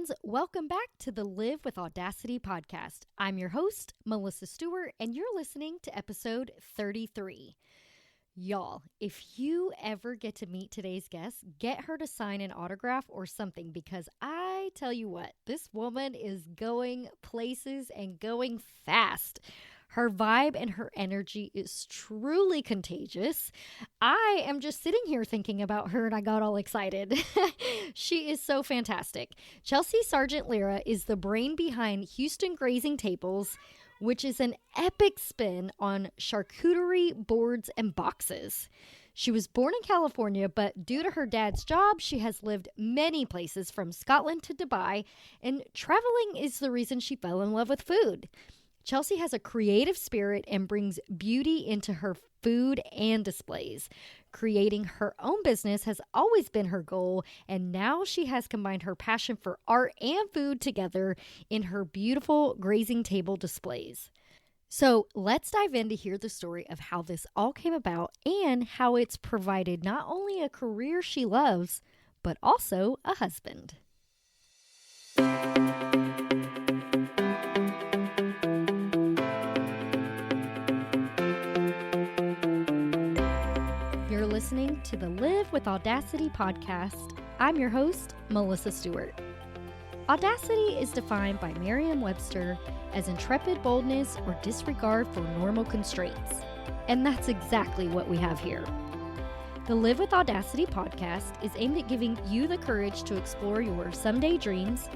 friends. Welcome back to the Live with Audacity podcast. I'm your host, Melissa Stewart, and you're listening to episode 33. Y'all, if you ever get to meet today's guest, get her to sign an autograph or something, because I tell you what, this woman is going places and going fast. Her vibe and her energy is truly contagious. I am just sitting here thinking about her and I got all excited. She is so fantastic. Chelsea Sargent-Lira is the brain behind Houston Grazing Tables, which is an epic spin on charcuterie boards and boxes. She was born in California, but due to her dad's job, she has lived many places from Scotland to Dubai, and traveling is the reason she fell in love with food. Chelsea has a creative spirit and brings beauty into her food and displays. Creating her own business has always been her goal, and now she has combined her passion for art and food together in her beautiful grazing table displays. So let's dive in to hear the story of how this all came about and how it's provided not only a career she loves, but also a husband. You're listening to the Live with Audacity podcast. I'm your host, Melissa Stewart. Audacity is defined by Merriam-Webster as intrepid boldness or disregard for normal constraints. And that's exactly what we have here. The Live with Audacity podcast is aimed at giving you the courage to explore your someday dreams,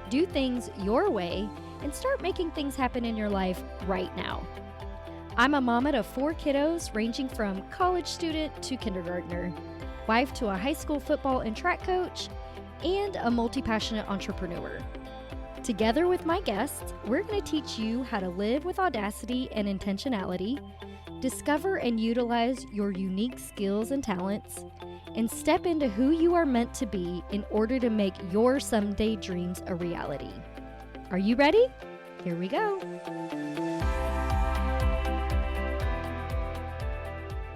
do things your way, and start making things happen in your life right now. I'm a mama to 4 kiddos ranging from college student to kindergartner, wife to a high school football and track coach, and a multi-passionate entrepreneur. Together with my guests, we're going to teach you how to live with audacity and intentionality, discover and utilize your unique skills and talents, and step into who you are meant to be in order to make your someday dreams a reality. Are you ready? Here we go.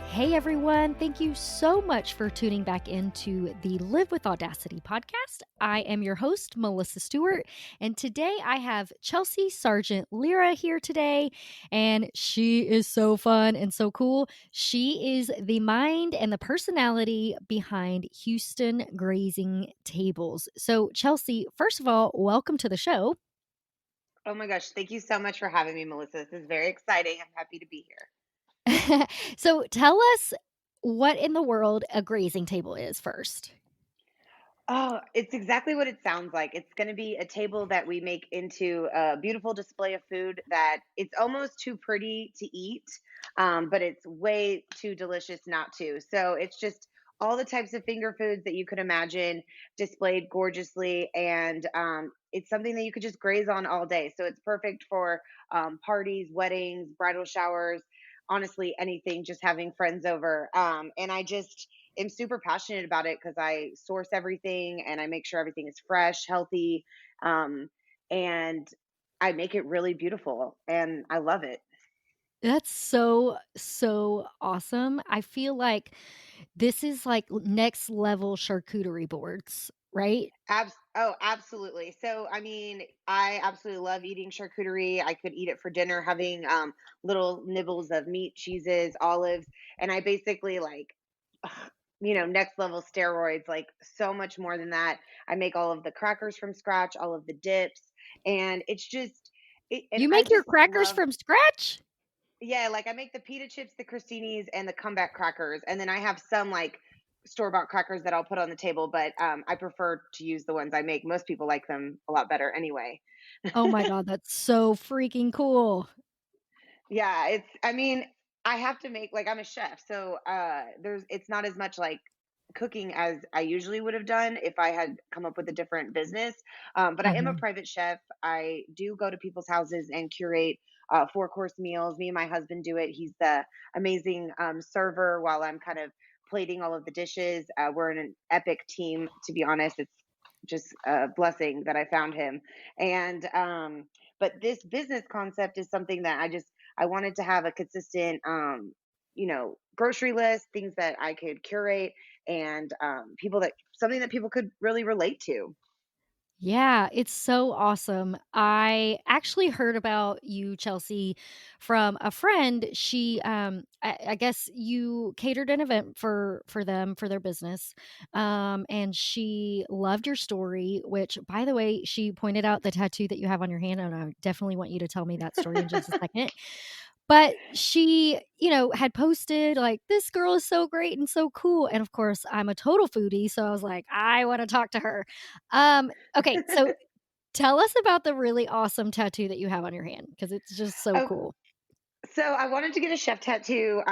Hey everyone, thank you so much for tuning back into the Live with Audacity podcast. I am your host, Melissa Stewart, and today I have Chelsea Sargent-Lira here today, and she is so fun and so cool. She is the mind and the personality behind Houston Grazing Tables. So Chelsea, first of all, welcome to the show. Oh my gosh, thank you so much for having me, Melissa. This is very exciting. I'm happy to be here. So tell us what in the world a grazing table is first. Oh, it's exactly what it sounds like. It's going to be a table that we make into a beautiful display of food that it's almost too pretty to eat, but it's way too delicious not to. So it's just all the types of finger foods that you could imagine displayed gorgeously. And it's something that you could just graze on all day. So it's perfect for parties, weddings, bridal showers, honestly, anything, just having friends over. And I just, am super passionate about it because I source everything and I make sure everything is fresh, healthy, um, and I make it really beautiful and I love it. That's so awesome. I feel like this is like next level charcuterie boards, right? Absolutely. So, I mean, I absolutely love eating charcuterie. I could eat it for dinner, having little nibbles of meat, cheeses, olives, and I basically like, next level steroids, like so much more than that. I make all of the crackers from scratch, all of the dips, and it's just, and You I make your just crackers love. from scratch? Yeah, like I make the pita chips, the crostinis, and the comeback crackers, and then I have some like store-bought crackers that I'll put on the table, but I prefer to use the ones I make. Most people like them a lot better anyway. Oh my God, that's so freaking cool. Yeah, I mean, I have to make like I'm a chef, so it's not as much like cooking as I usually would have done if I had come up with a different business. But I am a Uh-huh. private chef. I do go to people's houses and curate 4-course meals. Me and my husband do it. He's the amazing server while I'm kind of plating all of the dishes. We're in an epic team, to be honest. It's just a blessing that I found him. And but this business concept is something that I wanted to have a consistent grocery list, things that I could curate, and people that something that people could really relate to. Yeah, it's so awesome. I actually heard about you, Chelsea, from a friend. I guess you catered an event for them for their business, and she loved your story. Which, by the way, she pointed out the tattoo that you have on your hand, and I definitely want you to tell me that story in just a second. But she, had posted like, "This girl is so great and so cool," and of course, I'm a total foodie, so I was like, "I wanna talk to her." Okay, so tell us about the really awesome tattoo that you have on your hand because it's just so Oh, cool. so I wanted to get a chef tattoo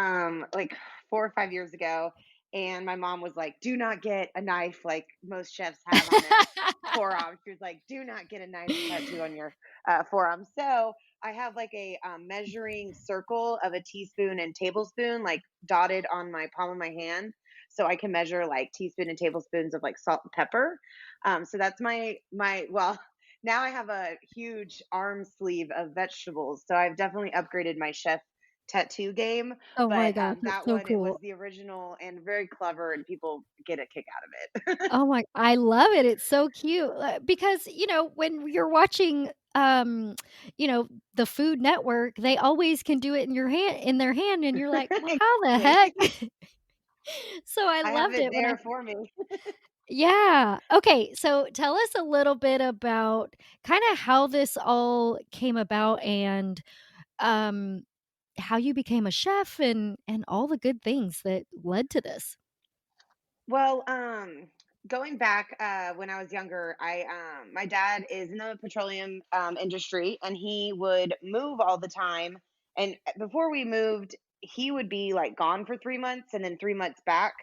like 4 or 5 years ago, and my mom was like, "Do not get a knife like most chefs have on their forearm." She was like, "Do not get a knife tattoo on your forearm." So I have like a measuring circle of a teaspoon and tablespoon like dotted on my palm of my hand, so I can measure like teaspoon and tablespoons of like salt and pepper. So that's my well. Now I have a huge arm sleeve of vegetables, so I've definitely upgraded my chef tattoo game. Oh my But gosh, that's that so one, it was cool. the original and very clever, and people get a kick out of it. Oh my I love it, it's so cute, because, when you're watching, the Food Network, they always can do it in their hand, and you're like, "Well, how the Exactly. heck?" So I I have loved it it when I there for me. Yeah. Okay, so tell us a little bit about kinda how this all came about and, um, how you became a chef and all the good things that led to this. Well, going back when I was younger, I my dad is in the petroleum industry, and he would move all the time. And before we moved, he would be like gone for 3 months and then 3 months back.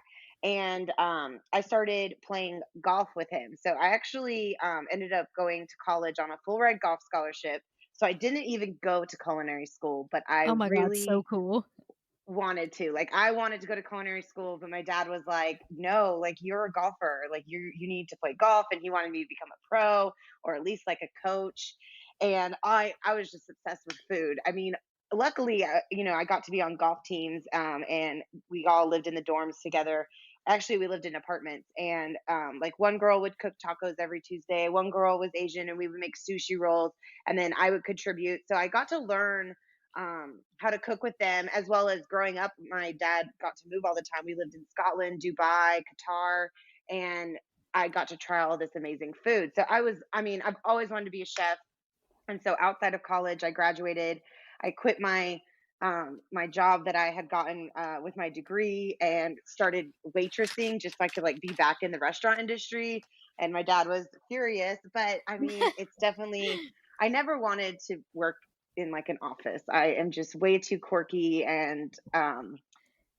And I started playing golf with him. So I actually ended up going to college on a full ride golf scholarship. So I didn't even go to culinary school, but I Oh my god, so really cool. wanted to. Like, I wanted to go to culinary school, but my dad was like, "No, like you're a golfer. Like you need to play golf." And he wanted me to become a pro or at least like a coach. And I was just obsessed with food. I mean, luckily, I got to be on golf teams, and we all lived in the dorms together. Actually, we lived in apartments, and like one girl would cook tacos every Tuesday. One girl was Asian, and we would make sushi rolls, and then I would contribute. So I got to learn how to cook with them, as well as growing up. My dad got to move all the time. We lived in Scotland, Dubai, Qatar, and I got to try all this amazing food. So I mean, I've always wanted to be a chef. And so outside of college, I graduated. I quit my job that I had gotten with my degree and started waitressing just so I could like be back in the restaurant industry. And my dad was furious, but I mean, it's definitely, I never wanted to work in like an office. I am just way too quirky and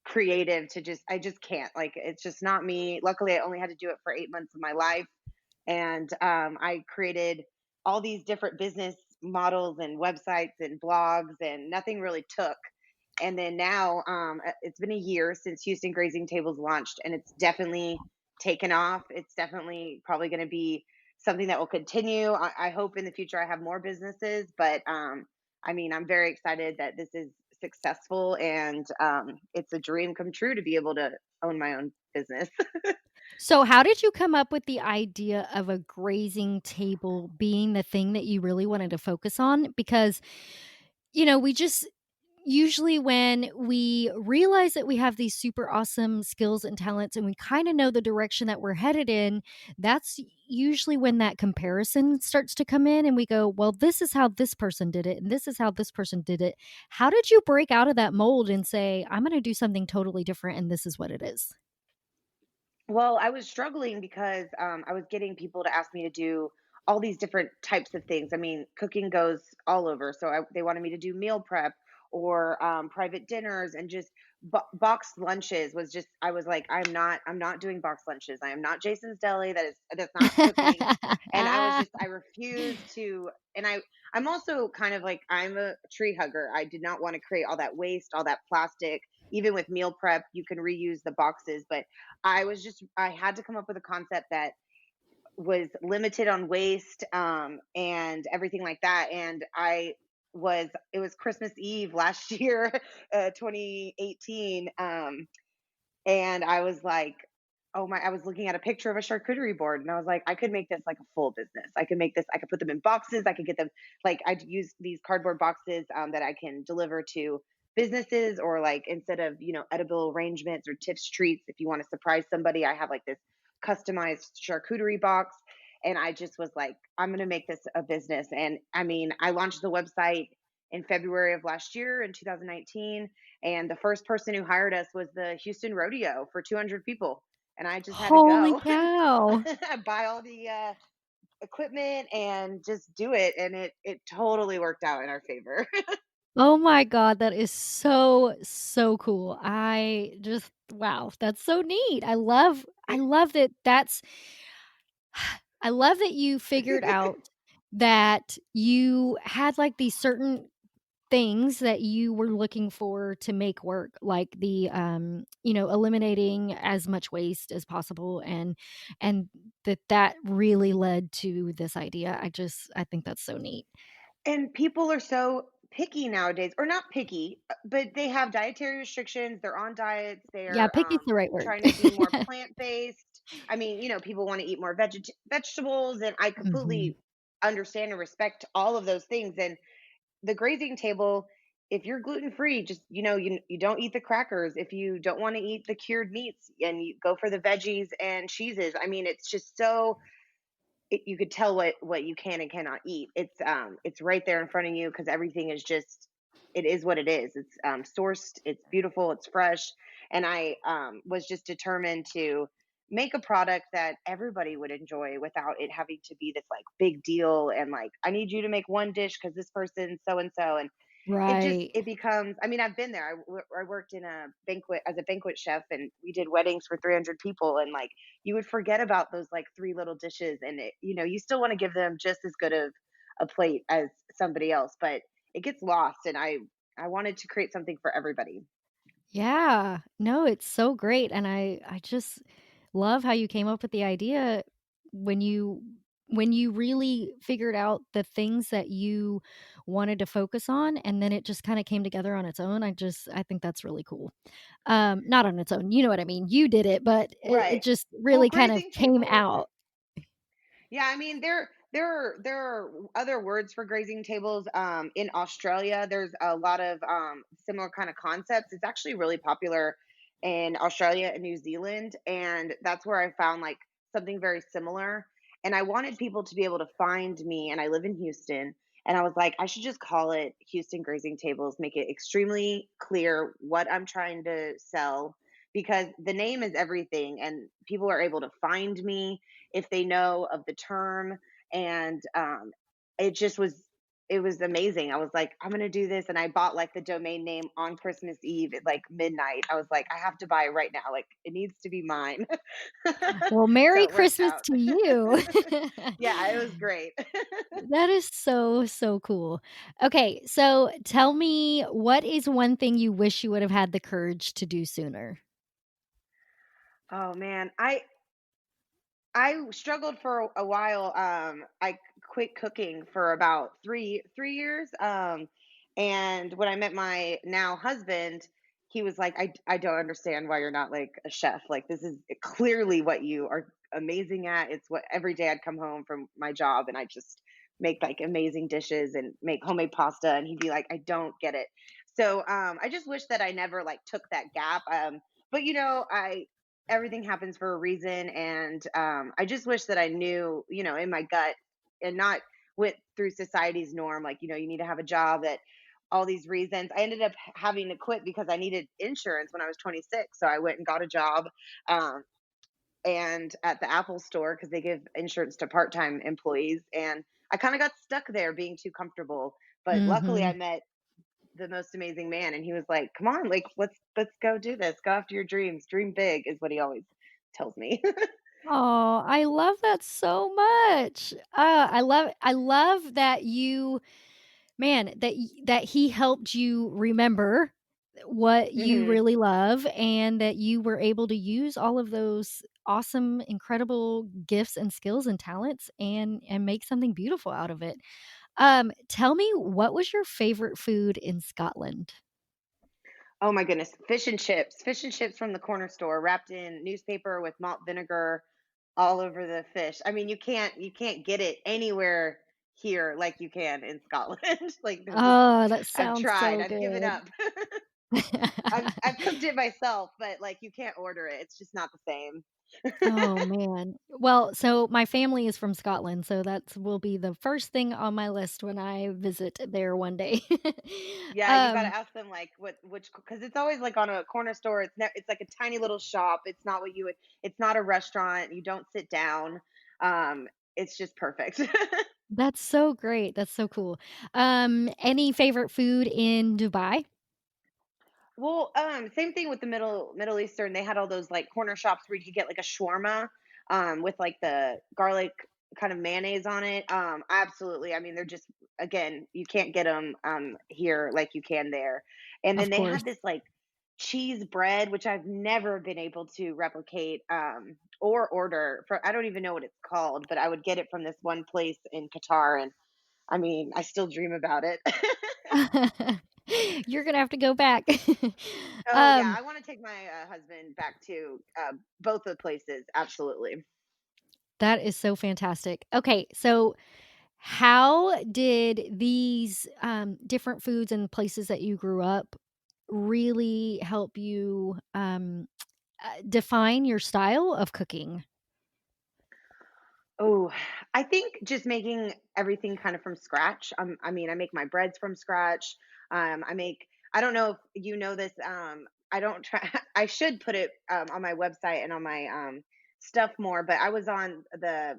creative to I just can't. Like, it's just not me. Luckily, I only had to do it for 8 months of my life, and I created all these different business models and websites and blogs, and nothing really took. And then now, it's been a year since Houston Grazing Tables launched, and it's definitely taken off. It's definitely probably going to be something that will continue. I hope in the future I have more businesses, but I mean, I'm very excited that this is successful, and it's a dream come true to be able to own my own business. So how did you come up with the idea of a grazing table being the thing that you really wanted to focus on? Because, we just usually when we realize that we have these super awesome skills and talents and we kind of know the direction that we're headed in, that's usually when that comparison starts to come in and we go, well, this is how this person did it and this is how this person did it. How did you break out of that mold and say, I'm going to do something totally different and this is what it is? Well, I was struggling because I was getting people to ask me to do all these different types of things. I mean, cooking goes all over. So they wanted me to do meal prep or private dinners, and just boxed lunches was just. I was like, I'm not doing boxed lunches. I am not Jason's Deli. That's not cooking. And I refused to. And I'm also kind of like, I'm a tree hugger. I did not want to create all that waste, all that plastic. Even with meal prep, you can reuse the boxes, but I had to come up with a concept that was limited on waste, and everything like that. And it was Christmas Eve last year, 2018, and I was like, oh my, I was looking at a picture of a charcuterie board and I was like, I could make this like a full business. I could make this, I could put them in boxes. I could get them, like, I'd use these cardboard boxes that I can deliver to businesses, or like instead of, edible arrangements or tips treats, if you want to surprise somebody, I have like this customized charcuterie box. And I just was like, I'm going to make this a business. And I mean, I launched the website in February of last year in 2019. And the first person who hired us was the Houston Rodeo for 200 people, and I just had to Holy go cow. and buy all the equipment and just do it, and it totally worked out in our favor. Oh my god, that is so, so cool. I just wow, that's so neat. I love that that's I love that you figured out that you had, like, these certain things that you were looking for to make work, like eliminating as much waste as possible, and that really led to this idea. I think that's so neat. And people are so picky nowadays, or not picky, but they have dietary restrictions. They're on diets. Yeah, They're picky's the right word. trying to be more plant based. I mean, people want to eat more vegetables, and I Mhm. completely understand and respect all of those things. And the grazing table, if you're gluten free, just you don't eat the crackers. If you don't want to eat the cured meats, and you go for the veggies and cheeses, I mean, it's just so you could tell what you can and cannot eat. It's right there in front of you, because everything is just, it is what it is. It's sourced, it's beautiful, it's fresh. And I was just determined to make a product that everybody would enjoy without it having to be this like big deal, and like, I need you to make one dish because this person so and so. And Right. it becomes, I mean, I've been there. I worked in a banquet as a banquet chef, and we did weddings for 300 people, and like, you would forget about those like three little dishes, and you still want to give them just as good of a plate as somebody else, but it gets lost. And I wanted to create something for everybody. Yeah. No, it's so great, and I just love how you came up with the idea when you really figured out the things that you wanted to focus on, and then it just kinda came together on its own. I think that's really cool. Not on its own, you know what I mean. You did it, but it Right. just Well, really kind of grazing came tables, out. yeah, I mean, there are other words for grazing tables. In Australia, there's a lot of similar kind of concepts. It's actually really popular in Australia and New Zealand, and that's where I found like something very similar. And I wanted people to be able to find me, and I live in Houston, and I was like, I should just call it Houston Grazing Tables, make it extremely clear what I'm trying to sell, because the name is everything, and people are able to find me if they know of the term. And it just was, it was amazing. I was like, I'm gonna do this, and I bought like the domain name on Christmas Eve at like midnight. I was like, I have to buy it right now. Like, it needs to be mine. Well, So Merry it worked Christmas out. to you. Yeah, it was great. That is so, so cool. Okay, so tell me, what is one thing you wish you would have had the courage to do sooner? Oh man, I struggled for a while. I quit cooking for about three years. And when I met my now husband, he was like, I don't understand why you're not like a chef. Like, this is clearly what you are amazing at. It's what every day I'd come home from my job, and I just make like amazing dishes and make homemade pasta. And he'd be like, I don't get it. So I just wish that I never like took that gap. But I everything happens for a reason. And I just wish that I knew, in my gut, and not went through society's norm, like, you need to have a job, that all these reasons. I ended up having to quit because I needed insurance when I was 26, so I went and got a job, um, and at the Apple store, because they give insurance to part-time employees. And I kind of got stuck there being too comfortable, but luckily I Mhm. met the most amazing man, and he was like, come on, like, let's go do this, go after your dreams, dream big, is what he always tells me. Oh, I love that so much. I love that you man, that he helped you remember what you Hmm. really love, and that you were able to use all of those awesome, incredible gifts and skills and talents, and make something beautiful out of it. Tell me, what was your favorite food in Scotland? Oh my goodness, fish and chips from the corner store wrapped in newspaper with malt vinegar all over the fish. I mean, you can't get it anywhere here like you can in Scotland. Like there's just Oh, that I've sounds tried. so I've given good. up. I've cooked it myself, but like you can't order it. It's just not the same. Oh, man. Well, so my family is from Scotland, so that will be the first thing on my list when I visit there one day. Yeah, you got to Um, ask them like which because it's always like on a corner store. It's like a tiny little shop. It's not what you would. It's not a restaurant. You don't sit down. Um, it's just perfect. that's so great, that's so cool. Any favorite food in Dubai? Well, same thing with the Middle Eastern. They had all those like corner shops where you could get like a shawarma, with like the garlic kind of mayonnaise on it. Absolutely. I mean, they're just again, you can't get them here like you can there. And then Of they course. had this like cheese bread, which I've never been able to replicate or order. For I don't even know what it's called, but I would get it from this one place in Qatar, and I mean, I still dream about it. You're gonna have to go back. Oh yeah, Um, I want to take my husband back to both the places. Absolutely. that is so fantastic. Okay, so how did these, different foods and places that you grew up really help you, define your style of cooking? Oh, I think just making everything kind of from scratch. I mean, I make my breads from scratch. I make. I don't know if you know this. I don't try. I should put it on my website and on my stuff more. But I was on the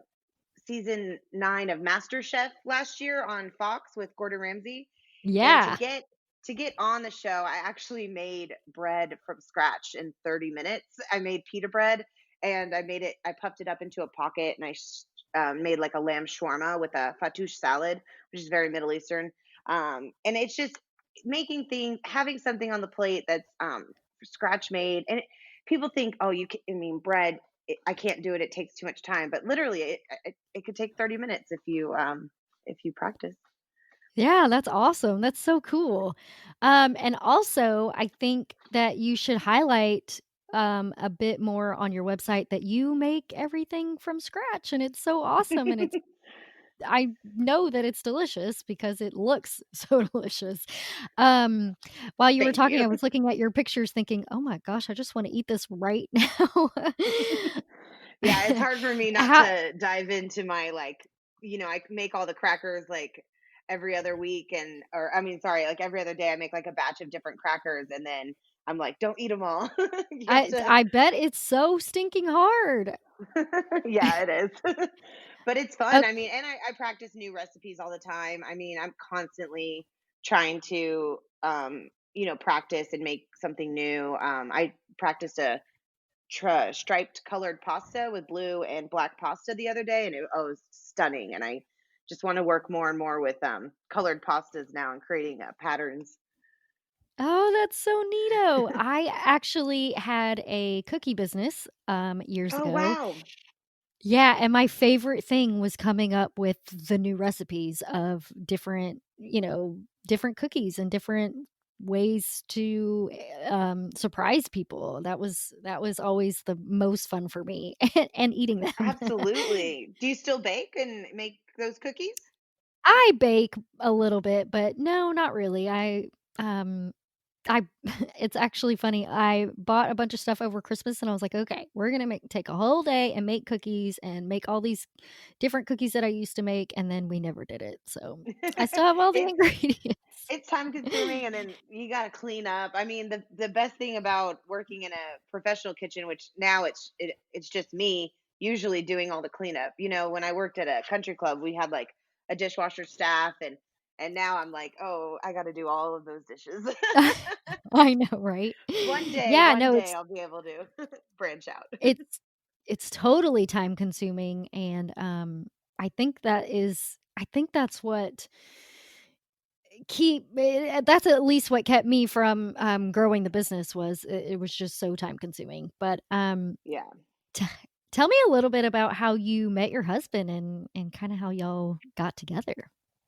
season 9 of MasterChef last year on Fox with Gordon Ramsay, and Yeah. to get on the show, I actually made bread from scratch in 30 minutes. I made pita bread and I puffed it up into a pocket and made like a lamb shawarma with a fattoush salad, which is very Middle Eastern. And it's just making things, having something on the plate that's scratch made. And people think, oh, I mean, bread, I can't do it. It takes too much time. But literally, it could take 30 minutes if you practice. Yeah, that's awesome. That's so cool. And also, I think that you should highlight a bit more on your website that you make everything from scratch, and it's so awesome. And it's I know that it's delicious because it looks so delicious. Um, while you were Thank talking, you. I was looking at your pictures, thinking, "Oh my gosh, I just want to eat this right now." Yeah, it's hard for me not How to dive into my like, I make all the crackers like every other week or I mean, sorry, like every other day I make like a batch of different crackers and then I'm like, don't eat them all. You have to I bet it's so stinking hard. Yeah, it is. But it's fun. Oh, I mean, and I practice new recipes all the time. I mean, I'm constantly trying to practice and make something new. I practiced a striped colored pasta with blue and black pasta the other day, and was stunning. And I just want to work more and more with colored pastas now and creating patterns. oh, that's so neato. I actually had a cookie business, years Oh ago. wow. Yeah, and my favorite thing was coming up with the new recipes of different, different cookies and different ways to, surprise people. That was always the most fun for me, and eating them. Absolutely. Do you still bake and make those cookies? I bake a little bit, but no, not really. Um I it's actually funny. I bought a bunch of stuff over Christmas and I was like, "Okay, we're gonna make take a whole day and make cookies and make all these different cookies that I used to make," and then we never did it. So, I still have all the it's ingredients. it's time consuming and then you got to clean up. I mean, the best thing about working in a professional kitchen, which now it's just me usually doing all the cleanup. When I worked at a country club, we had like a dishwasher staff and now I'm like, "Oh, I got to do all of those dishes." I know, right? Yeah, One no, day I'll be able to branch out. it's it's totally time consuming and, I think that's what that's at least what kept me from, growing the business was it was just so time consuming. But, Yeah. t tell me a little bit about how you met your husband and kinda how y'all got together.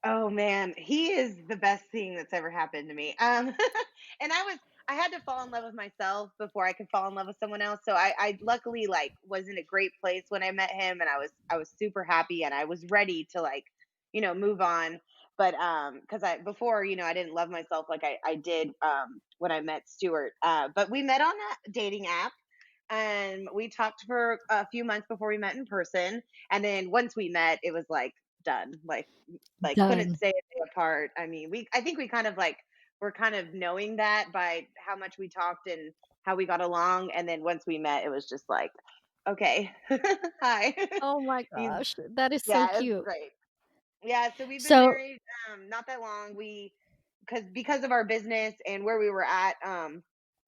Oh man, he is the best thing that's ever happened to me. And I had to fall in love with myself before I could fall in love with someone else. So I luckily like was in a great place when I met him, and I was super happy, and I was ready to like, move on. But because I before, I didn't love myself like I did when I met Stuart. But we met on a dating app, and we talked for a few months before we met in person. And then once we met, it was like done. Like couldn't Done. stay a day apart. I mean, I think we kind of like we're kind of knowing that by how much we talked and how we got along. And then once we met, it was just like, okay, hi. Oh my He's gosh, that is so Yeah, it's cute. great. Yeah, so we've been So married not that long. We because of our business and where we were at,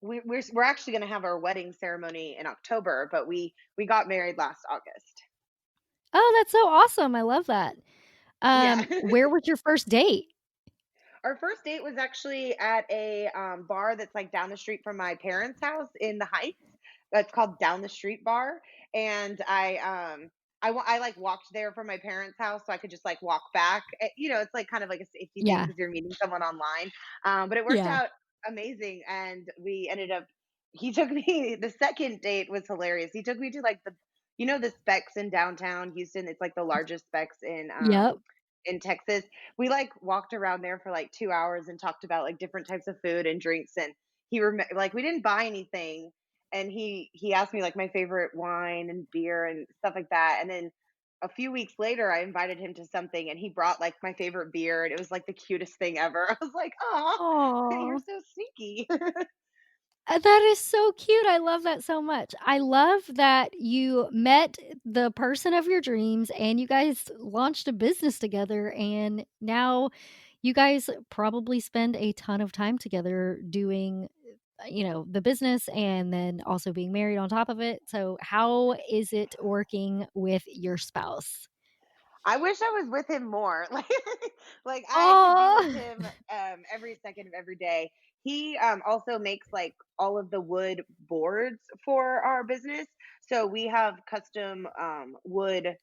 we're actually going to have our wedding ceremony in October, but we got married last August. oh, that's so awesome, I love that. Yeah. Where was your first date? Our first date was actually at a bar that's like down the street from my parents' house in the Heights. That's called Down the Street Bar, and I like walked there from my parents' house so I could just like walk back. It's like kind of like a safety thing Yeah, because you're meeting someone online. But it worked yeah. out amazing, and we ended up. He took me. The second date was hilarious. He took me to like the Specs in downtown Houston. It's like the largest Specs Yep. in Texas. We like walked around there for like 2 hours and talked about like different types of food and drinks. And like we didn't buy anything, and he asked me like my favorite wine and beer and stuff like that. And then a few weeks later I invited him to something, and he brought like my favorite beer, and it was like the cutest thing ever. I was like, "Oh, you're Aw. so sneaky." That is so cute, I love that so much. I love that you met the person of your dreams and you guys launched a business together, and now you guys probably spend a ton of time together doing, the business and then also being married on top of it. So how is it working with your spouse? I wish I was with him more. Like I could be with Oh. him every second of every day. He also makes like all of the wood boards for our business. So we have custom wood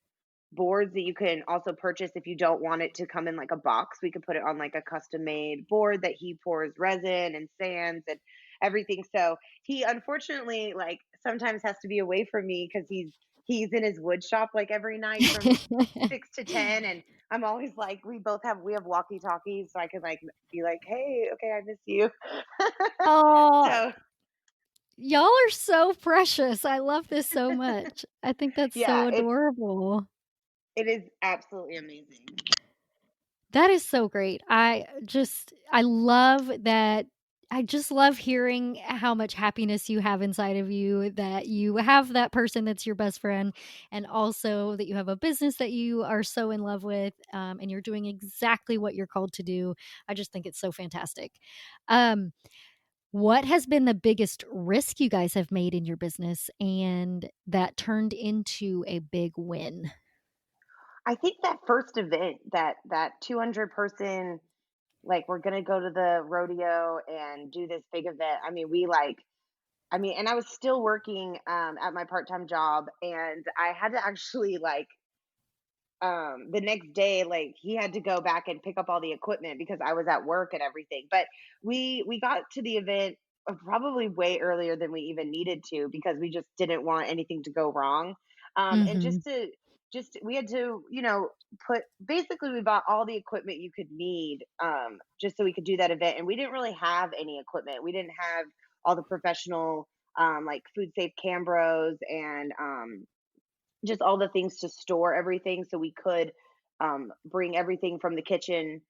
boards that you can also purchase if you don't want it to come in like a box. We could put it on like a custom made board that he pours resin and sands and everything. So he unfortunately like sometimes has to be away from me because he's in his wood shop like every night from 6 to 10, and I'm always like we have walkie talkies so I can like be like, hey, okay, I miss you. Oh, So y'all are so precious. I love this so much. I think that's so yeah, adorable. it is absolutely amazing. That is so great. I love that. I just love hearing how much happiness you have inside of you, that you have that person that's your best friend, and also that you have a business that you are so in love with, and you're doing exactly what you're called to do. I just think it's so fantastic. Um, what has been the biggest risk you guys have made in your business and that turned into a big win? I think that first event, that 200 person, like we're gonna go to the rodeo and do this big event. I mean, and I was still working at my part time job, and I had to actually like the next day like he had to go back and pick up all the equipment because I was at work and everything. But we got to the event probably way earlier than we even needed to because we just didn't want anything to go wrong. And Mhm. just we had to put basically we bought all the equipment you could need just so we could do that event. And we didn't really have any equipment. We didn't have all the professional like food safe cambros and just all the things to store everything so we could bring everything from the kitchen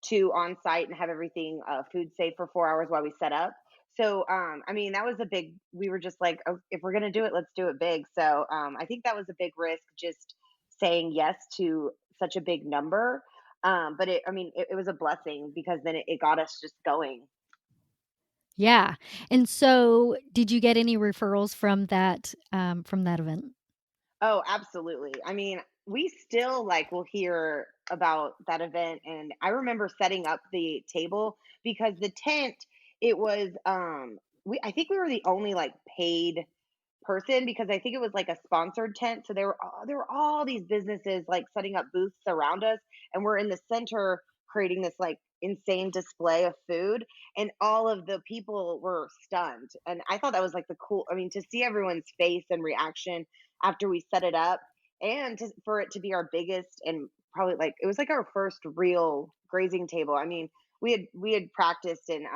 to on site and have everything food safe for 4 hours while we set up. So I mean that was a big, we were just like, oh, if we're going to do it, let's do it big. So I think that was a big risk, just saying yes to such a big number. But it was a blessing because then it got us just going. Yeah, and so did you get any referrals from that event? Oh, absolutely. I mean, we still like will hear about that event, and I remember setting up the table because the tent, it was we I think we were the only like paid person because I think it was like a sponsored tent. So there were all these businesses like setting up booths around us, and we're in the center creating this like insane display of food, and all of the people were stunned. And I thought that was like the cool, I mean, to see everyone's face and reaction after we set it up, and for it to be our biggest, and probably like it was like our first real grazing table. I mean, we had practiced and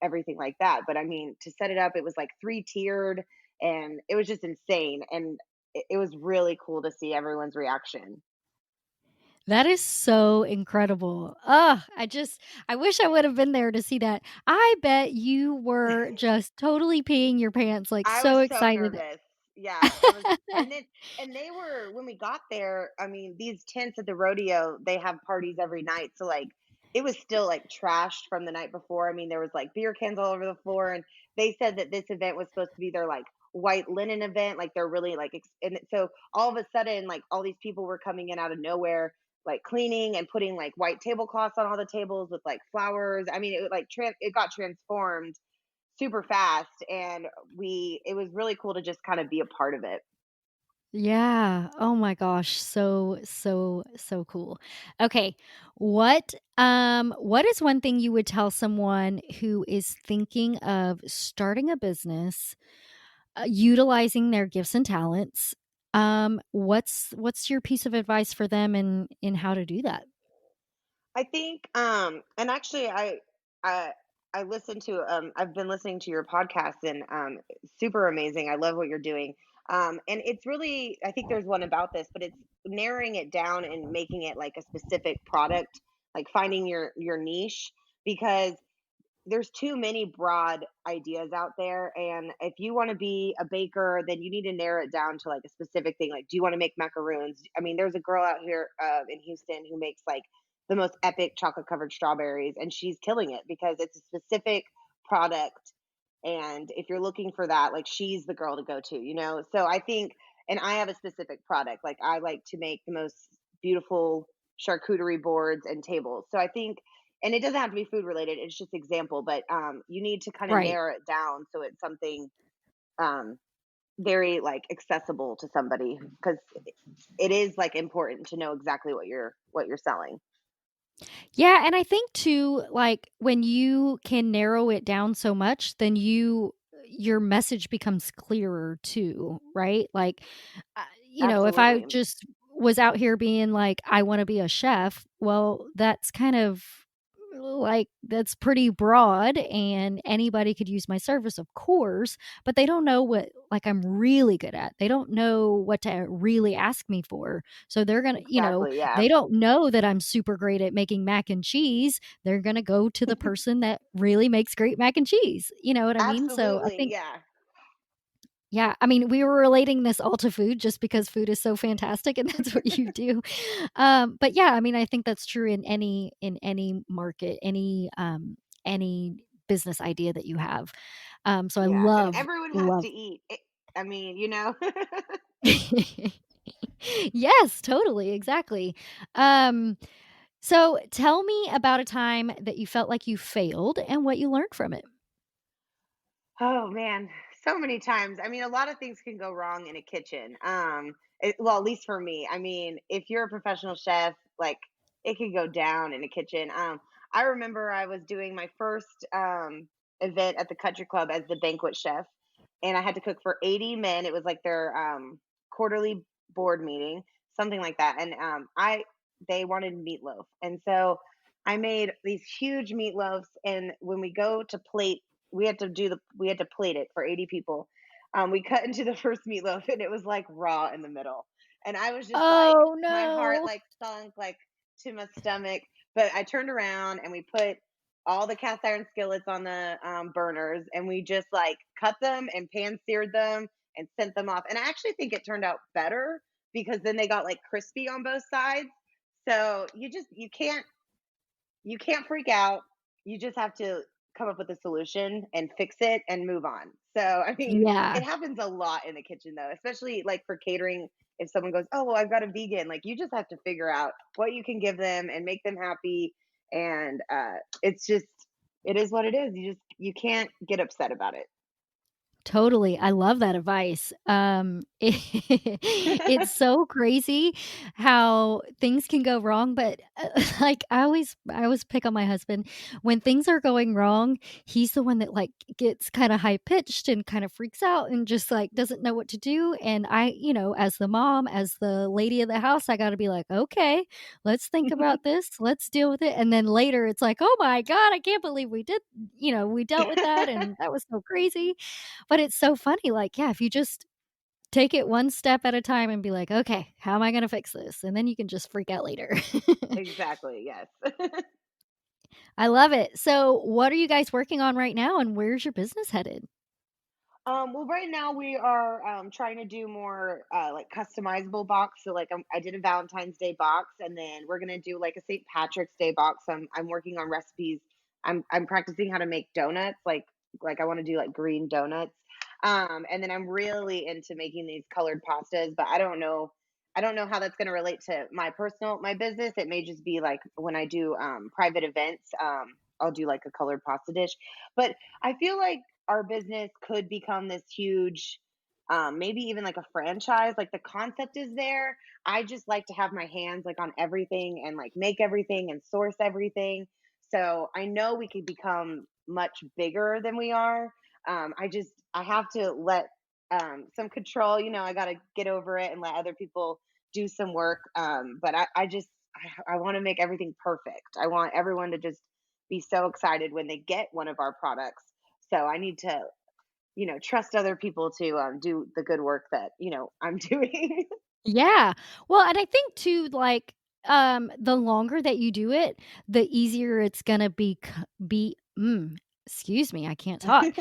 everything like that, but I mean, to set it up, it was like three tiered, and it was just insane. And it was really cool to see everyone's reaction. That is so incredible. Ugh, I wish I would have been there to see that. I bet you were just totally peeing your pants, like, I was so so excited. nervous. Yeah, I was, and they were, when we got there, I mean, these tents at the rodeo, they have parties every night. So like it was still like trashed from the night before. I mean, there was like beer cans all over the floor, and they said that this event was supposed to be their like white linen event, like they're really like and so all of a sudden like all these people were coming in out of nowhere, like cleaning and putting like white tablecloths on all the tables with like flowers. I mean, it like it got transformed super fast, and we it was really cool to just kind of be a part of it. Yeah. Oh my gosh. So, so, so cool. Okay. What is one thing you would tell someone who is thinking of starting a business, utilizing their gifts and talents? What's your piece of advice for them in how to do that? I think and actually I I listened to I've been listening to your podcast, and super amazing. I love what you're doing. And it's really, I think there's one about this, but it's narrowing it down and making it like a specific product, like finding your niche, because there's too many broad ideas out there. And if you want to be a baker, then you need to narrow it down to like a specific thing. Like, do you want to make macaroons? I mean, there's a girl out here in Houston who makes like the most epic chocolate covered strawberries, and she's killing it because it's a specific product. And if you're looking for that, like, she's the girl to go to, you know? So I think, and I have a specific product. Like, I like to make the most beautiful charcuterie boards and tables. So I think, and it doesn't have to be food related, it's just example, but you need to kind of Right. narrow it down so it's something um very like accessible to somebody, because it is like important to know exactly what you're selling. Yeah, and I think too, like, when you can narrow it down so much, then your message becomes clearer too, right? Like, if I Absolutely. just was out here being like, "I wanna be a chef," well, that's kind of like, that's pretty broad, and anybody could use my service, of course, but they don't know what, like, I'm really good at. They don't know what to really ask me for. So they're gonna, Exactly, yeah. they don't know that I'm super great at making mac and cheese. They're gonna go to the person that really makes great mac and cheese. You know what I mean? So I Absolutely, think, yeah. yeah, I mean, we were relating this all to food just because food is so fantastic and that's what you do. But yeah, I mean, I think that's true in any market, any business idea that you have. So I Yeah, and love everyone has love to eat. I mean, you know. Yes, totally, exactly. Um, so tell me about a time that you felt like you failed and what you learned from it. Oh man, so many times. I mean, a lot of things can go wrong in a kitchen. Well, at least for me. I mean, if you're a professional chef, like, it could go down in a kitchen. I remember I was doing my first event at the country club as the banquet chef, and I had to cook for 80 men. It was like their quarterly board meeting, something like that. And I they wanted meatloaf, and so I made these huge meatloaves. And when we go to plate, we had to plate it for 80 people. We cut into the first meatloaf, and it was like raw in the middle. And I was just like, Oh, my heart no. like sunk like to my stomach. But I turned around and we put all the cast iron skillets on the burners, and we just like cut them and pan seared them and sent them off. And I actually think it turned out better because then they got like crispy on both sides. So you can't freak out. You just have to come up with a solution and fix it and move on. So, I mean, Yeah. it happens a lot in the kitchen though, especially like for catering. If someone goes, "Oh, well, I've got a vegan," like, you just have to figure out what you can give them and make them happy. And it's just, it is what it is. You can't get upset about it. Totally. I love that advice. It's so crazy how things can go wrong, but, like, I always pick on my husband. When things are going wrong, he's the one that, like, gets kinda high pitched and kind of freaks out and just, like, doesn't know what to do, and as the mom, as the lady of the house, I gotta be like, "Okay, let's think about this, let's deal with it," and then later, it's like, "Oh my god, I can't believe we dealt with that, and that was so crazy." But it's so funny, like, yeah, if you just take it one step at a time and be like, "Okay, how am I gonna fix this?" And then you can just freak out later. Exactly, yes. I love it. So, what are you guys working on right now, and where's your business headed? Well, right now we are trying to do more like customizable box. So, like, I did a Valentine's Day box, and then we're gonna do like a St. Patrick's Day box. I'm working on recipes. I'm practicing how to make donuts. Like I want to do like green donuts. And then I'm really into making these colored pastas, but I don't know how that's going to relate to my business. It may just be like when I do private events, I'll do like a colored pasta dish. But I feel like our business could become this huge, maybe even like a franchise. Like the concept is there. I just like to have my hands like on everything and like make everything and source everything. So I know we could become much bigger than we are. I have to let some control. I got to get over it and let other people do some work. But I want to make everything perfect. I want everyone to just be so excited when they get one of our products. So I need to, trust other people to do the good work that I'm doing. Yeah. Well, and I think too, like, the longer that you do it, the easier it's gonna excuse me, I can't talk.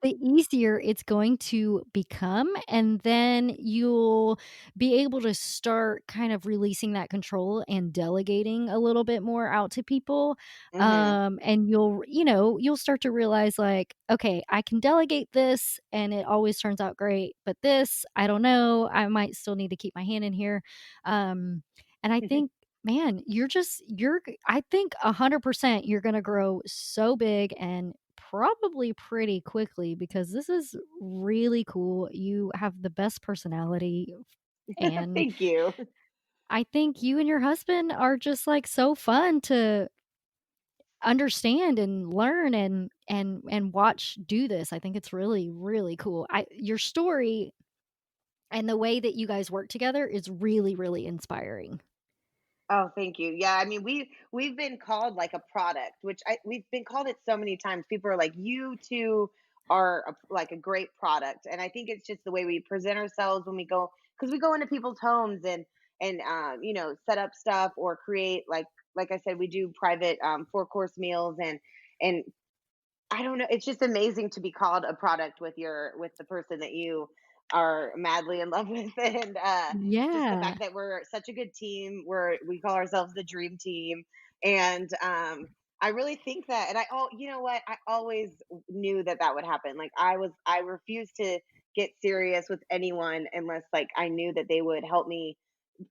The easier it's going to become, and then you'll be able to start kind of releasing that control and delegating a little bit more out to people, Hmm. and you'll start to realize, like, "Okay, I can delegate this, and it always turns out great, but this, I don't know, I might still need to keep my hand in here," and I think, man, I think 100% you're gonna grow so big and probably pretty quickly because this is really cool. You have the best personality, and Thank you. I think you and your husband are just, like, so fun to understand and learn and watch do this. I think it's really, really cool. I Your story and the way that you guys work together is really, really inspiring. Oh, thank you. Yeah, I mean, we've been called like a product, which we've been called it so many times. People are like, "You two are like a great product," and I think it's just the way we present ourselves when we go, because we go into people's homes and set up stuff or create like I said, we do private 4-course meals and I don't know. It's just amazing to be called a product with the person that you are madly in love with, and just the Yeah. fact that we're such a good team. We call ourselves the dream team, and I really think that. And you know what? I always knew that that would happen. Like I refused to get serious with anyone unless like I knew that they would help me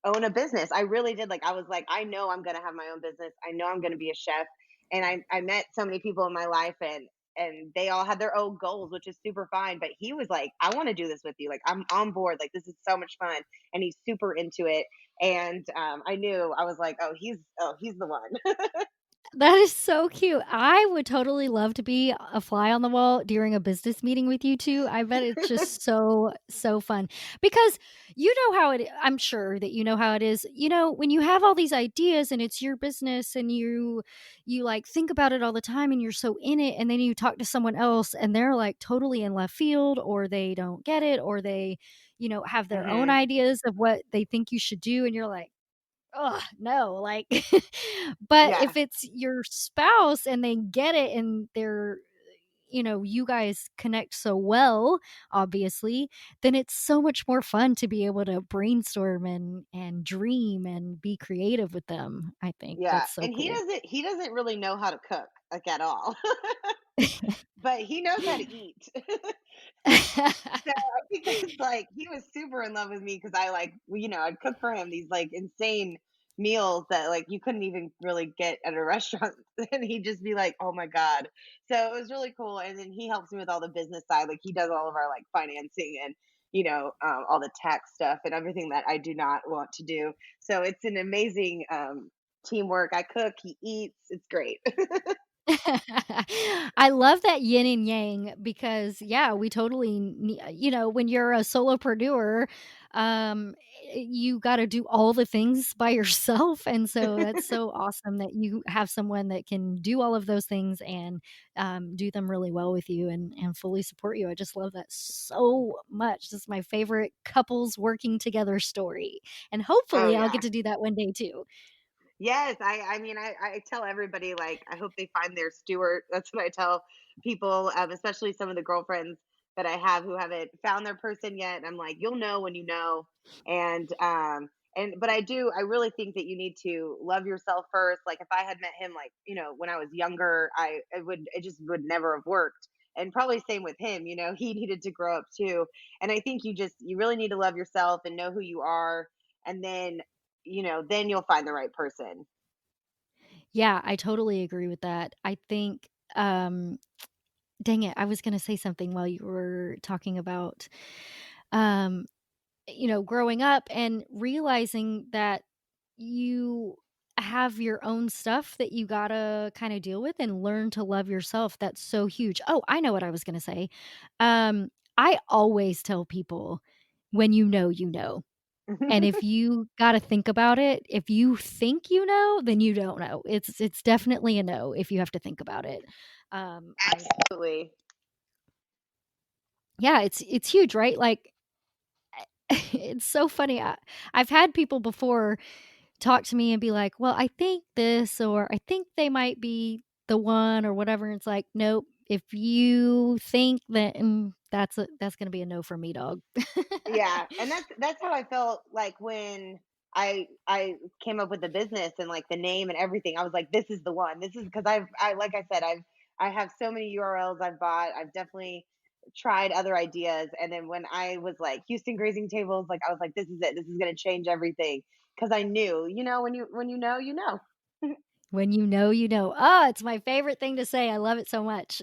own a business. I really did. Like I was like, I know I'm gonna have my own business. I know I'm gonna be a chef. And I met so many people in my life and they all had their own goals, which is super fine. But he was like, I want to do this with you. Like I'm on board. Like this is so much fun. And he's super into it. And I knew I was like, he's the one. That is so cute. I would totally love to be a fly on the wall during a business meeting with you 2. I bet it's just so, so fun because I'm sure that you know how it is. When you have all these ideas and it's your business and you like think about it all the time and you're so in it and then you talk to someone else and they're like totally in left field or they don't get it or they, have their own Hmm. ideas of what they think you should do and you're like, oh no, like but Yeah. if it's your spouse and they get it and you guys connect so well, obviously, then it's so much more fun to be able to brainstorm and dream and be creative with them. I think Yeah. that's so And cool. he doesn't really know how to cook like at all. But he knows how to eat. So I think it's like he was super in love with me because I like, I'd cook for him these like insane meals that like you couldn't even really get at a restaurant. And he'd just be like, oh my God. So it was really cool. And then he helps me with all the business side. Like he does all of our like financing and all the tax stuff and everything that I do not want to do. So it's an amazing teamwork. I cook, he eats. It's great. I love that yin and yang because yeah, we totally when you're a solopreneur, um you got to do all the things by yourself, and so that's so awesome that you have someone that can do all of those things and do them really well with you and fully support you. I just love that so much. This is my favorite couples working together story, and Oh hopefully I'll yeah. get to do that one day too. Yes, I mean, I tell everybody, like, I hope they find their steward. That's what I tell people, especially some of the girlfriends that I have who haven't found their person yet. I'm like, you'll know when you know. But I really think that you need to love yourself first. Like if I had met him like, when I was younger, it just would never have worked. And probably same with him, he needed to grow up too. And I think you really need to love yourself and know who you are. And then you'll find the right person. Yeah, I totally agree with that. I think, dang it, I was gonna say something while you were talking about, um, growing up and realizing that you have your own stuff that you gotta kinda deal with and learn to love yourself. That's so huge. Oh, I know what I was gonna say. I always tell people, "When you know, you know." And if you gotta think about it, if you think you know, then you don't know. It's definitely a no if you have to think about it. I Absolutely. Yeah, it's huge, right? Like, it's so funny. I've had people before talk to me and be like, "Well, I think this," or "I think they might be the one," or whatever. And it's like, "Nope. If you think that, that's gonna be a no for me, dog." Yeah, and that's how I felt like when I came up with the business and like the name and everything. I was like, this is the one. This is because I like I said, I have so many URLs I've bought. I've definitely tried other ideas. And then when I was like Houston Grazing Tables, like I was like, this is it. This is gonna change everything. Because I knew, when you know, you know. When you know, you know. Oh, it's my favorite thing to say. I love it so much.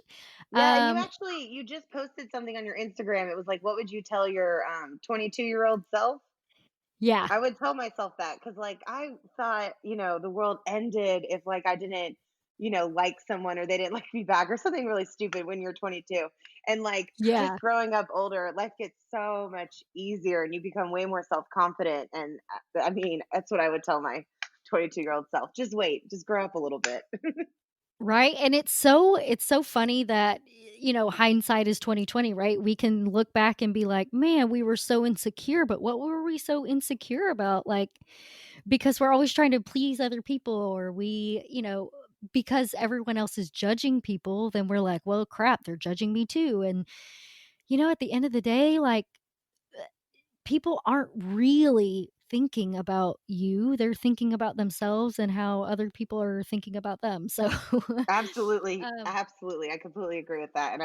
Yeah, and Um, you just posted something on your Instagram. It was like, what would you tell your 22-year-old self? yeah. I would tell myself that because, like, I thought, the world ended if, like, I didn't, like someone or they didn't like me back or something really stupid when you're 22. And, like, just Yeah. growing up older, life gets so much easier and you become way more self confident. And I mean, that's what I would tell my 22-year-old self. Just wait, just grow up a little bit. Right, and it's so funny that, hindsight is 2020, right? We can look back and be like, "Man, we were so insecure," but what were we so insecure about? Like, because we're always trying to please other people, or because everyone else is judging people, then we're like, "Well, crap, they're judging me too." And, at the end of the day, like, people aren't really thinking about you, they're thinking about themselves and how other people are thinking about them. So, Absolutely. um Absolutely. I completely agree with that. And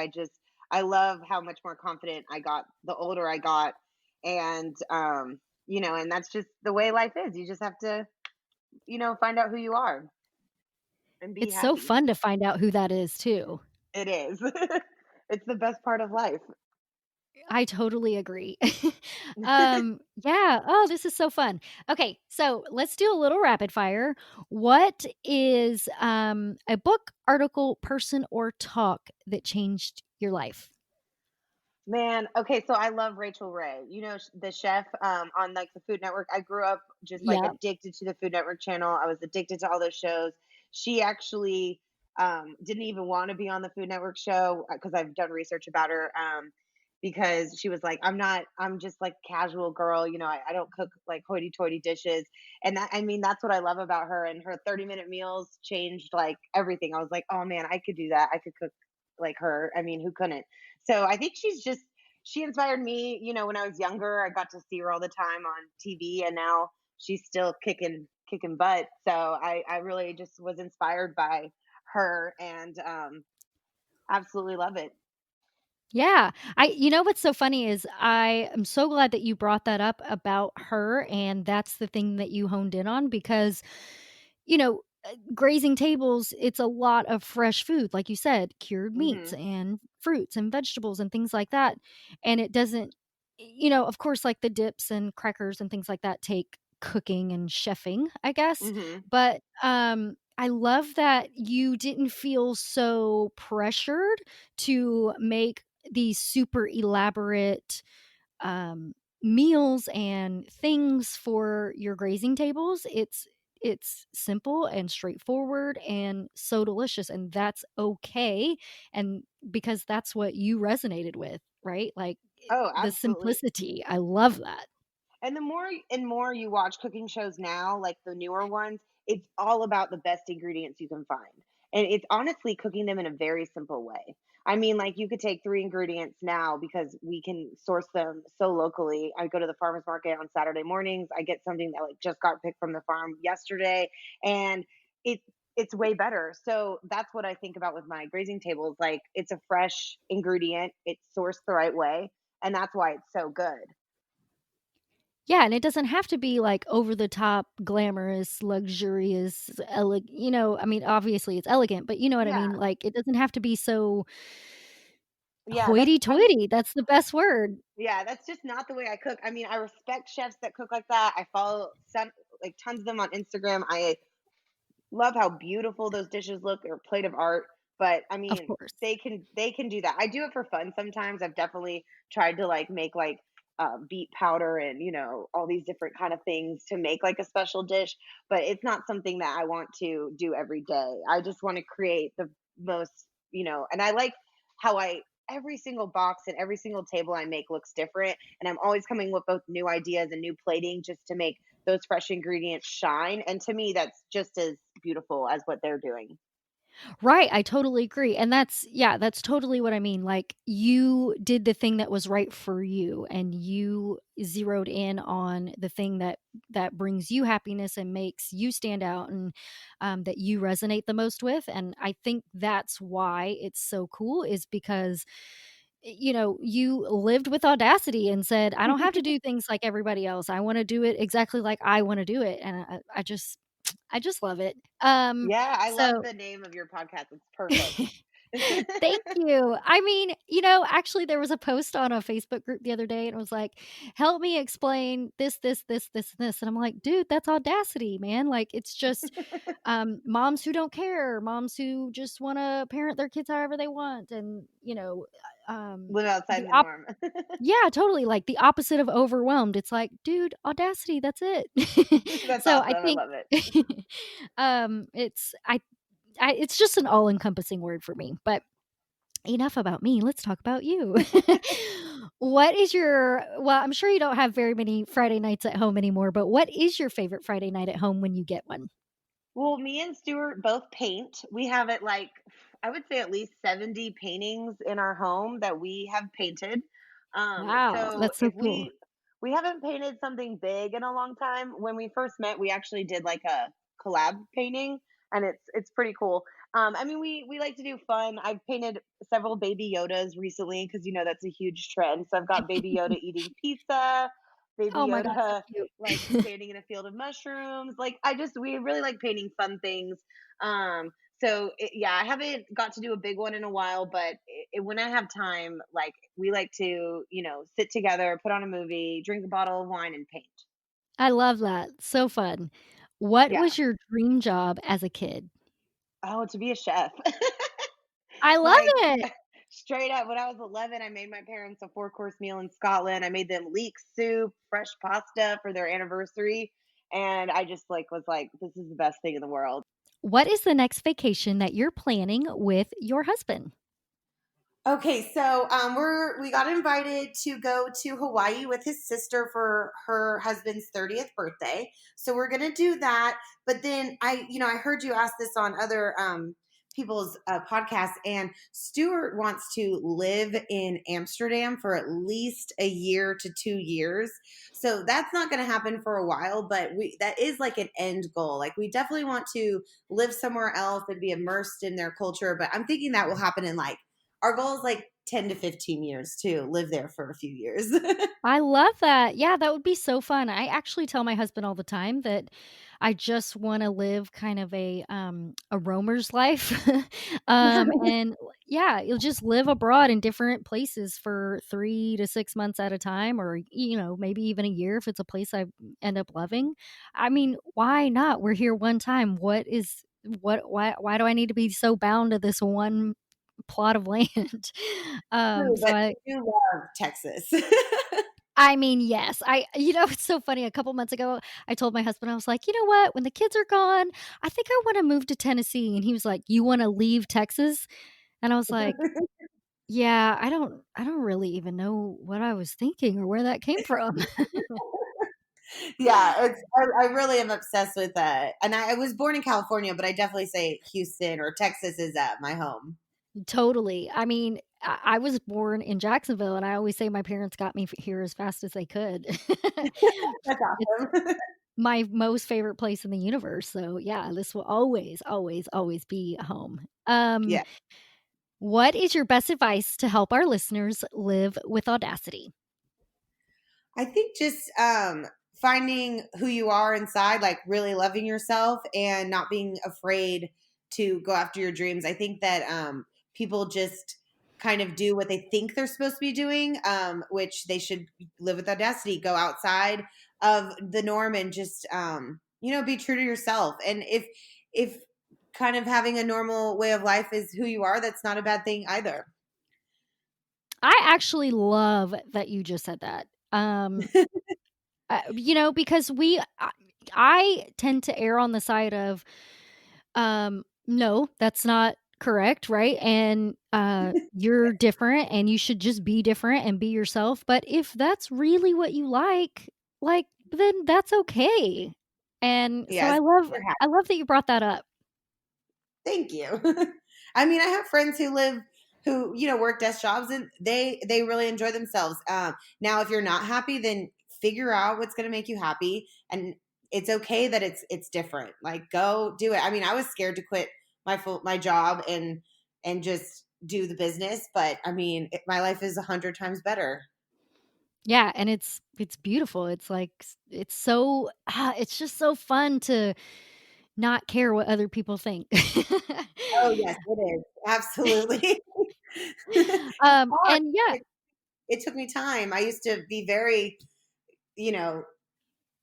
I love how much more confident I got the older I got. And, and that's just the way life is. You just have to, find out who you are and be It's so happy. fun to find out who that is too. It is. It's the best part of life. I totally agree. Yeah, oh, this is so fun. Okay, so let's do a little rapid fire. What is, a book, article, person, or talk that changed your life? Man, okay, so I love Rachel Ray. The chef on like the Food Network. I grew up just like Yep, addicted to the Food Network channel. I was addicted to all those shows. She actually didn't even want to be on the Food Network show because I've done research about her. Because she was like, I'm just like casual girl. I don't cook like hoity toity dishes. And I mean, that's what I love about her. And her 30-minute meals changed like everything. I was like, oh man, I could do that. I could cook like her. I mean, who couldn't? So I think she inspired me, when I was younger. I got to see her all the time on TV and now she's still kicking butt. So I really just was inspired by her and absolutely love it. Yeah. You know what's so funny is I am so glad that you brought that up about her, and that's the thing that you honed in on because, grazing tables, it's a lot of fresh food, like you said, cured meats Hmm. and fruits and vegetables and things like that. And it doesn't, of course, like the dips and crackers and things like that take cooking and chefing, I guess. Hmm. But I love that you didn't feel so pressured to make these super elaborate meals and things for your grazing tables. It's simple and straightforward and so delicious, and that's okay. And because that's what you resonated with, right? Like Oh, the absolutely. simplicity. I love that. And the more and more you watch cooking shows now, like the newer ones, it's all about the best ingredients you can find. And it's honestly cooking them in a very simple way. I mean, like you could take three ingredients now because we can source them so locally. I go to the farmers market on Saturday mornings. I get something that like just got picked from the farm yesterday, and it it's way better. So that's what I think about with my grazing tables. Like it's a fresh ingredient, it's sourced the right way, and that's why it's so good. Yeah, and it doesn't have to be like over the top, glamorous, luxurious, I mean, obviously it's elegant, but you know what I mean? Yeah. Like it doesn't have to be so Yeah, that's I'm hoity-toity. That's the best word. yeah, that's just not the way I cook. I mean, I respect chefs that cook like that. I follow some like tons of them on Instagram. I love how beautiful those dishes look. They're a plate of art. But I Of mean, course. they can do that. I do it for fun sometimes. I've definitely tried to like make like beet powder and all these different kind of things to make like a special dish, but it's not something that I want to do every day. I just want to create the most, and I like how I every single box and every single table I make looks different, and I'm always coming with both new ideas and new plating just to make those fresh ingredients shine. And to me, that's just as beautiful as what they're doing. Right, I totally agree, and that's totally what I mean, like, you did the thing that was right for you, and you zeroed in on the thing that brings you happiness and makes you stand out and, that you resonate the most with, and I think that's why it's so cool is because, you lived with audacity and said, "I don't have to do things like everybody else, I wanna do it exactly like I wanna do it," and I just love it. Yeah, I love So the name of your podcast. It's perfect. Thank you. I mean, actually, there was a post on a Facebook group the other day, and it was like, "Help me explain this, this," and I'm like, "Dude, that's audacity, man." Like, it's just, moms who don't care, moms who just wanna parent their kids however they want, and, Live outside the the norm. yeah, totally, like, the opposite of overwhelmed. It's like, "Dude, audacity, that's it." That's So, I awesome. I think, love it. it's it's just an all-encompassing word for me, but enough about me, let's talk about you. I'm sure you don't have very many Friday nights at home anymore, but what is your favorite Friday night at home when you get one? Well, me and Stuart both paint. We have it like I would say at least 70 paintings in our home that we have painted. Wow, So that's so if cool. we haven't painted something big in a long time. When we first met, we actually did like a collab painting, and it's pretty cool. I mean, we like to do fun. I've painted several Baby Yodas recently because that's a huge trend. So I've got Baby Yoda eating pizza, Baby Oh my god, so Yoda like cute. standing in a field of mushrooms. Like we really like painting fun things. Um, yeah, I haven't got to do a big one in a while, but when I have time, like we like to, sit together, put on a movie, drink a bottle of wine, and paint. I love that, so fun. What Yeah. was your dream job as a kid? Oh, to be a chef. I love Like it! straight up, when I was 11, I made my parents a four-course meal in Scotland. I made them leek soup, fresh pasta for their anniversary, and I just like was like, this is the best thing in the world. What is the next vacation that you're planning with your husband? Okay, so we got invited to go to Hawaii with his sister for her husband's 30th birthday. So we're gonna do that. But then I heard you ask this on other people's podcasts, and Stuart wants to live in Amsterdam for at least a year to 2 years. So that's not going to happen for a while, but that is like an end goal. Like we definitely want to live somewhere else and be immersed in their culture. But I'm thinking that will happen in like our goal is like 10 to 15 years to live there for a few years. I love that. Yeah, that would be so fun. I actually tell my husband all the time that I just want to live kind of a roamer's life. And yeah, you'll just live abroad in different places for 3 to 6 months at a time, or maybe even a year if it's a place I end up loving. I mean, why not? We're here one time. Why do I need to be so bound to this one plot of land? True, So but I I do love Texas. I mean, yes. It's so funny. A couple months ago, I told my husband, I was like, you know what? When the kids are gone, I think I want to move to Tennessee. And he was like, you want to leave Texas? And I was like, yeah, I don't really even know what I was thinking or where that came from. Yeah, I really am obsessed with that. And I was born in California, but I definitely say Houston or Texas is my home. Totally. I mean, I was born in Jacksonville, and I always say my parents got me here as fast as they could. That's It's awesome. my most favorite place in the universe. So yeah, this will always, always, always be a home. Yeah. What is your best advice to help our listeners live with audacity? I think just finding who you are inside, like really loving yourself and not being afraid to go after your dreams. I think that people just kind of do what they think they're supposed to be doing, which they should live with audacity, go outside of the norm and just, be true to yourself. And if kind of having a normal way of life is who you are, that's not a bad thing either. I actually love that you just said that. Because I tend to err on the side of, no, that's not correct, right? And you're different, and you should just be different and be yourself. But if that's really what you like, then that's okay. And so Yes. I love that you brought that up. Thank you. I mean, I have friends who work desk jobs and they really enjoy themselves. Now, if you're not happy, then figure out what's going to make you happy, and it's okay that it's different. Like, go do it. I mean, I was scared to quit my job and just do the business, but I mean, my life is 100 times better. Yeah, and it's beautiful. It's like it's just so fun to not care what other people think. Oh yes, it is absolutely. It's hard. And yeah, It took me time. I used to be very, you know,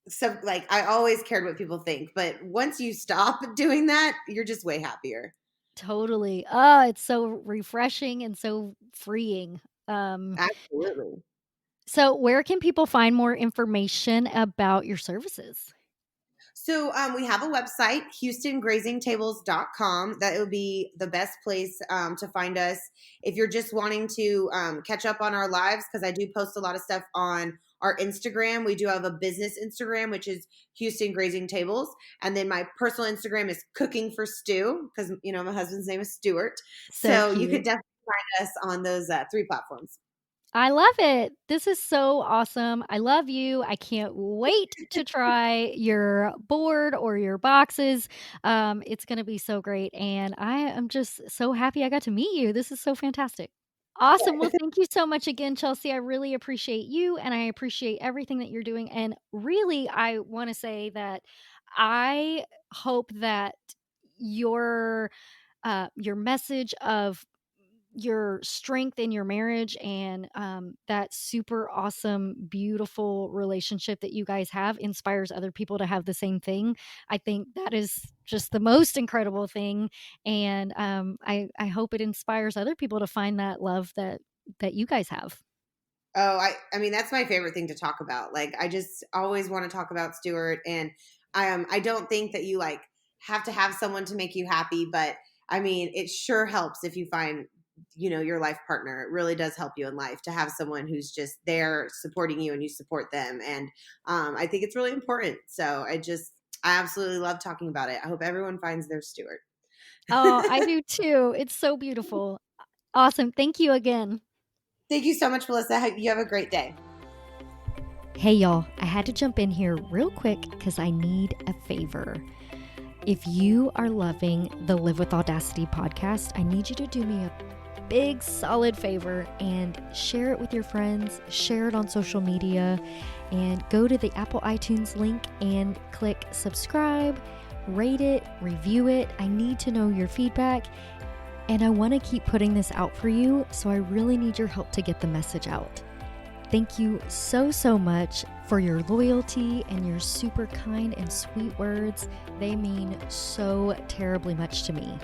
so like I always cared what people think, but once you stop doing that, you're just way happier. totally. Oh, it's so refreshing and so freeing. Absolutely. So where can people find more information about your services? So we have a website, HoustonGrazingTables.com. That would be the best place to find us. If you're just wanting to catch up on our lives, because I do post a lot of stuff on our Instagram. We do have a business Instagram, which is Houston Grazing Tables. And then my personal Instagram is Cooking for Stew, because, my husband's name is Stuart. So So you cute. could definitely find us on those 3 platforms. I love it. This is so awesome. I love you. I can't wait to try your board or your boxes. It's going to be so great. And I am just so happy I got to meet you. This is so fantastic. Awesome. Well, thank you so much again, Chelsea. I really appreciate you and I appreciate everything that you're doing. And really, I want to say that I hope that your message of your strength in your marriage and that super awesome, beautiful relationship that you guys have inspires other people to have the same thing. I think that is just the most incredible thing, and I hope it inspires other people to find that love that you guys have. Oh, I mean, that's my favorite thing to talk about. Like, I just always want to talk about Stuart, and I don't think that you like have to have someone to make you happy, but I mean, it sure helps if you find, your life partner. It really does help you in life to have someone who's just there supporting you and you support them. And I think it's really important. So I absolutely love talking about it. I hope everyone finds their Stuart. Oh, I do too. It's so beautiful. Awesome. Thank you again. Thank you so much, Melissa. You have a great day. Hey, y'all, I had to jump in here real quick because I need a favor. If you are loving the Live with Audacity podcast, I need you to do me a big solid favor and share it with your friends, share it on social media, and go to the Apple iTunes link and click subscribe, rate it, review it. I need to know your feedback, and I want to keep putting this out for you, so I really need your help to get the message out. Thank you so much for your loyalty and your super kind and sweet words. They mean so terribly much to me.